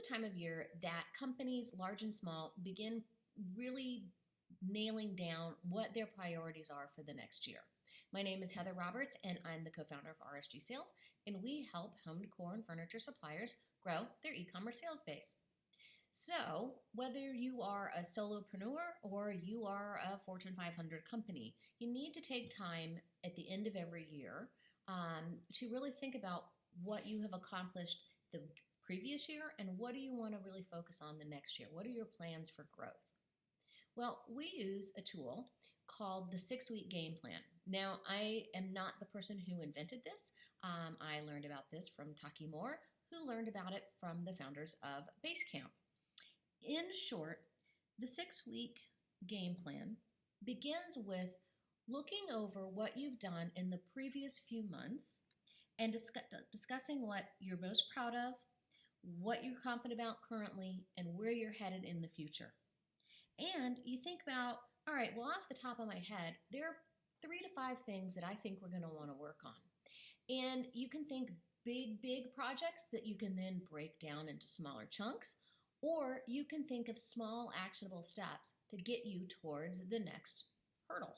the time of year that companies, large and small, begin really nailing down what their priorities are for the next year. My name is Heather Roberts, and I'm the co-founder of RSG Sales, and we help home decor and furniture suppliers grow their e-commerce sales base. So, whether you are a solopreneur or you are a Fortune 500 company, you need to take time at the end of every year to really think about what you have accomplished the previous year and what do you want to really focus on the next year. What are your plans for growth? Well, we use a tool called the 6-week game plan. Now, I am not the person who invented this. I learned about this from Taki Moore, who learned about it from the founders of Basecamp. In short, the 6-week game plan begins with looking over what you've done in the previous few months and discussing what you're most proud of, what you're confident about currently, and where you're headed in the future. And you think about, all right, well, off the top of my head, there are 3 to 5 things that I think we're going to want to work on. And you can think big projects that you can then break down into smaller chunks, or you can think of small actionable steps to get you towards the next hurdle.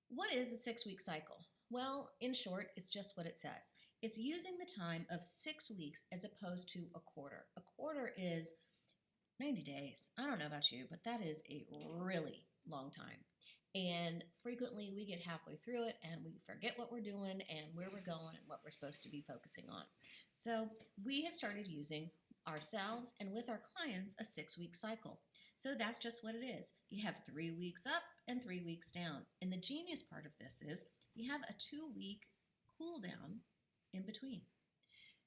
What is a 6-week cycle? Well, in short, it's just what it says. It's using the time of 6 weeks as opposed to a quarter. A quarter is 90 days. I don't know about you, but that is a really long time. And frequently we get halfway through it and we forget what we're doing and where we're going and what we're supposed to be focusing on. So we have started using ourselves and with our clients a 6-week cycle. So that's just what it is. You have 3 weeks up and 3 weeks down. And the genius part of this is you have a 2-week cool down in between.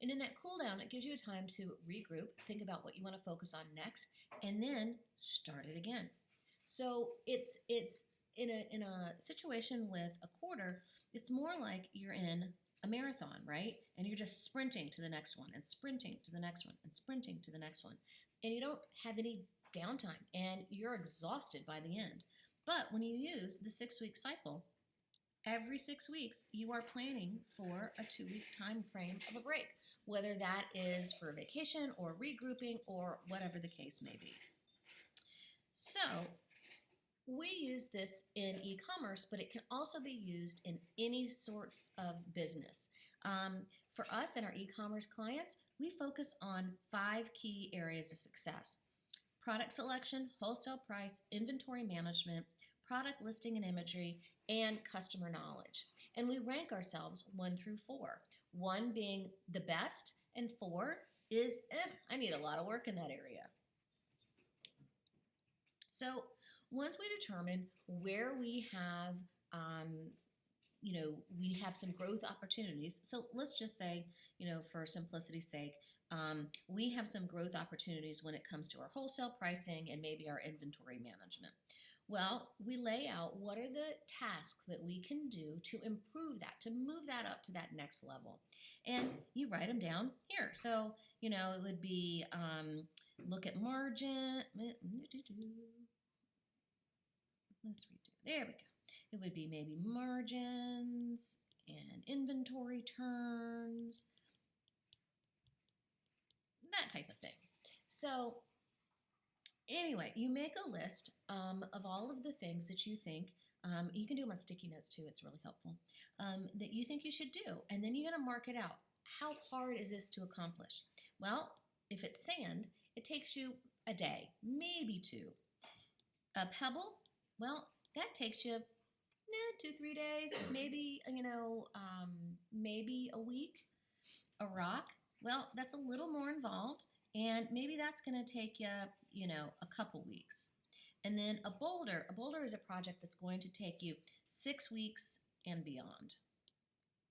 And in that cool down, it gives you time to regroup, think about what you want to focus on next, and then start it again. So it's in a situation with a quarter, it's more like you're in a marathon, right? And you're just sprinting to the next one and sprinting to the next one and sprinting to the next one. And you don't have any downtime and you're exhausted by the end. But when you use the 6-week cycle, every 6 weeks you are planning for a 2-week time frame of a break, whether that is for vacation or regrouping or whatever the case may be. So we use this in e-commerce, but it can also be used in any sorts of business. For us and our e-commerce clients, we focus on 5 key areas of success: product selection, wholesale price, inventory management, product listing and imagery, and customer knowledge. And we rank ourselves 1 through 4, 1 being the best, and 4 is, I need a lot of work in that area. So once we determine where we have, we have some growth opportunities. So let's just say, for simplicity's sake, we have some growth opportunities when it comes to our wholesale pricing and maybe our inventory management. Well, we lay out what are the tasks that we can do to improve that, to move that up to that next level. And you write them down here. So, it would be look at margin. Let's redo. There we go. It would be maybe margins and inventory turns, that type of thing. So anyway, you make a list of all of the things that you think, you can do them on sticky notes too, it's really helpful, that you think you should do. And then you're going to mark it out. How hard is this to accomplish? Well, if it's sand, it takes you a day, maybe 2. A pebble, well, that takes you 2-3 days, maybe, maybe a week. A rock, well, that's a little more involved, and maybe that's going to take you, a couple weeks. And then a boulder is a project that's going to take you 6 weeks and beyond,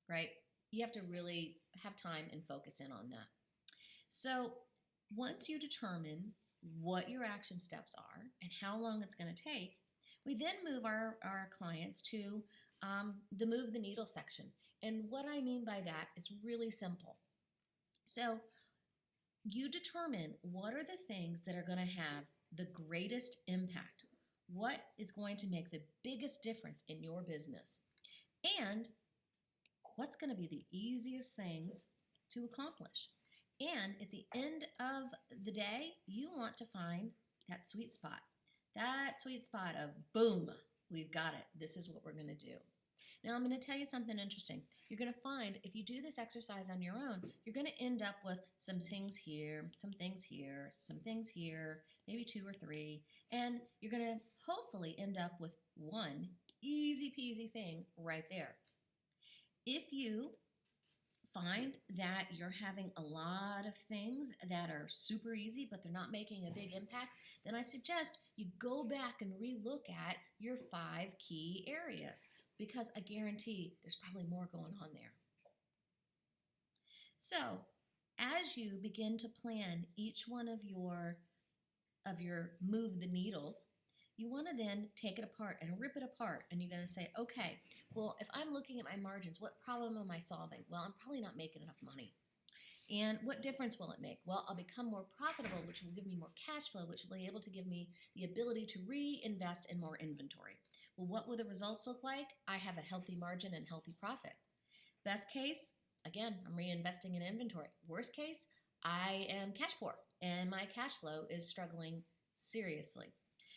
right? You have to really have time and focus in on that. So once you determine what your action steps are and how long it's going to take, we then move our clients to the move the needle section. And what I mean by that is really simple. So you determine what are the things that are going to have the greatest impact. What is going to make the biggest difference in your business? And what's going to be the easiest things to accomplish? And at the end of the day, you want to find that sweet spot. That sweet spot of boom, we've got it. This is what we're going to do. Now, I'm going to tell you something interesting. You're going to find if you do this exercise on your own, you're going to end up with some things here, some things here, some things here, maybe 2 or 3, and you're going to hopefully end up with one easy peasy thing right there. If you find that you're having a lot of things that are super easy but they're not making a big impact, then I suggest you go back and relook at your 5 key areas, because I guarantee there's probably more going on there. So as you begin to plan each one of your move the needles, you want to then take it apart and rip it apart, and you're going to say, okay, well, if I'm looking at my margins, what problem am I solving? Well, I'm probably not making enough money. And what difference will it make? Well, I'll become more profitable, which will give me more cash flow, which will be able to give me the ability to reinvest in more inventory. Well, what will the results look like? I have a healthy margin and healthy profit. Best case, again, I'm reinvesting in inventory. Worst case, I am cash poor and my cash flow is struggling seriously.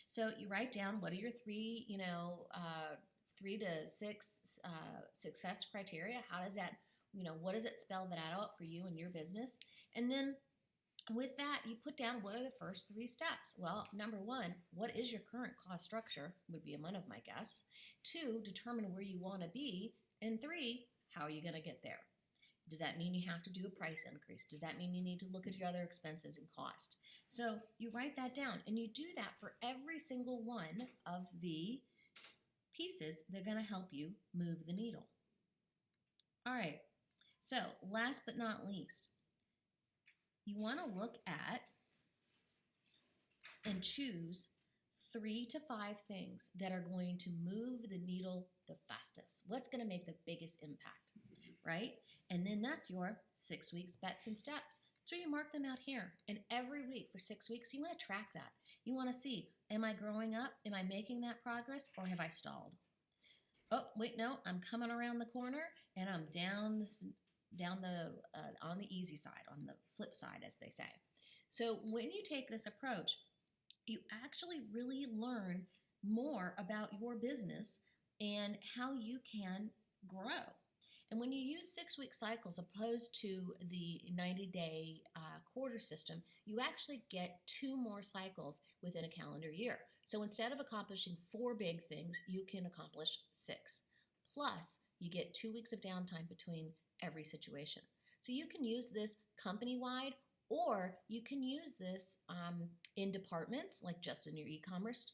So you write down what are your 3, 3 to 6 success criteria. How does that, what does it spell that out for you and your business? And then with that, you put down what are the first 3 steps. Well, number 1, what is your current cost structure would be one of my guess. 2, determine where you want to be. And 3, how are you going to get there? Does that mean you have to do a price increase? Does that mean you need to look at your other expenses and cost? So you write that down, and you do that for every single one of the pieces that are going to help you move the needle. All right, so last but not least, you want to look at and choose 3 to 5 things that are going to move the needle the fastest. What's going to make the biggest impact, right? And then that's your 6 weeks bets and steps. So you mark them out here. And every week for 6 weeks, you want to track that. You want to see, am I growing up? Am I making that progress? Or have I stalled? Oh, wait, no, I'm coming around the corner and I'm down on the easy side, on the flip side, as they say. So when you take this approach, you actually really learn more about your business and how you can grow. And when you use 6-week cycles opposed to the 90-day quarter system, you actually get 2 more cycles within a calendar year. So instead of accomplishing 4 big things, you can accomplish 6. Plus, you get 2 weeks of downtime between every situation. So you can use this company-wide, or you can use this in departments, like just in your e-commerce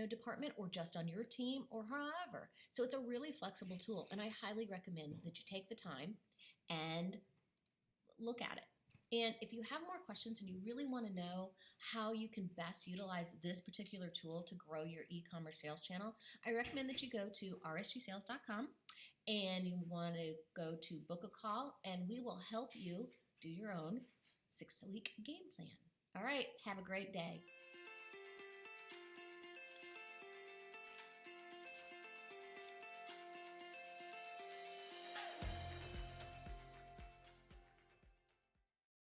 department, or just on your team, or however. So it's a really flexible tool, and I highly recommend that you take the time and look at it. And if you have more questions and you really want to know how you can best utilize this particular tool to grow your e-commerce sales channel, I recommend that you go to rsgsales.com and you want to go to book a call, and we will help you do your own 6-week game plan. All right, have a great day.